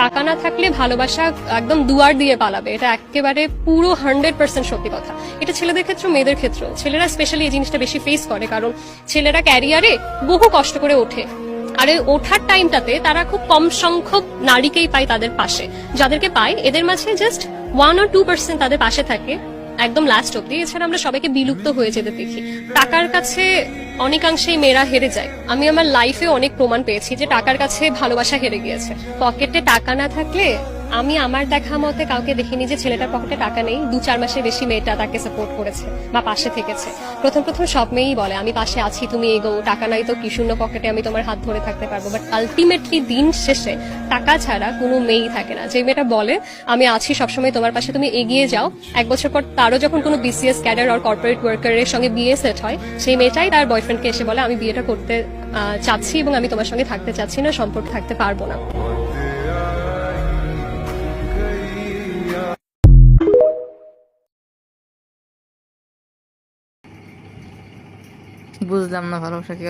টাকা না থাকলে ভালোবাসা একদম দুয়ার দিয়ে পালাবে, এটা একেবারে পুরো 100% সত্যি কথা। এটা ছেলেদের ক্ষেত্রে মেয়েদের ক্ষেত্রেও, ছেলেরা স্পেশালি এই জিনিসটা বেশি ফেস করে, কারণ ছেলেরা ক্যারিয়ারে বহু কষ্ট করে ওঠে, আর ওই ওঠার টাইমটাতে তারা খুব কম সংখ্যক নারীকেই পায় তাদের পাশে, যাদেরকে পায় এদের মাঝে জাস্ট 1 or 2% তাদের পাশে থাকে একদম লাস্ট অব্দি। এছাড়া আমরা সবাইকে বিলুপ্ত হয়ে যেতে দেখি। টাকার কাছে অনেকাংশেই মেয়েরা হেরে যায়। আমি আমার লাইফে অনেক প্রমাণ পেয়েছি যে টাকার কাছে ভালোবাসা হেরে গিয়েছে। পকেটে টাকা না থাকলে, আমি আমার দেখা মতে কাউকে দেখিনি যে ছেলেটার পকেটে টাকা নেই 2-4 মাসের বেশি মেয়েটা তাকে সাপোর্ট করেছে বা পাশে থেকেছে। প্রথম প্রথম সব মেয়েই বলে আমি পাশে আছি, তুমি এগো, টাকা নাই তো কি, শূন্য পকেটে আমি তোমার হাত ধরে থাকতে পারবো। বাট আলটিমেটলি দিন শেষে টাকা ছাড়া কোনো মেয়েই থাকে না। যে মেয়েটা বলে আমি আছি সবসময় তোমার পাশে, তুমি এগিয়ে যাও, 1 বছর পর তারও যখন কোনো বিসিএস ক্যাডার আর কর্পোরেট ওয়ার্কারের সঙ্গে বিয়ে সেট হয়, সেই মেয়েটাই তার বয়ফ্রেন্ডকে এসে বলে আমি বিয়েটা করতে চাচ্ছি এবং আমি তোমার সঙ্গে থাকতে চাচ্ছি না, সম্পর্ক থাকতে পারবো না। বুঝলাম না ভালোবাসা কি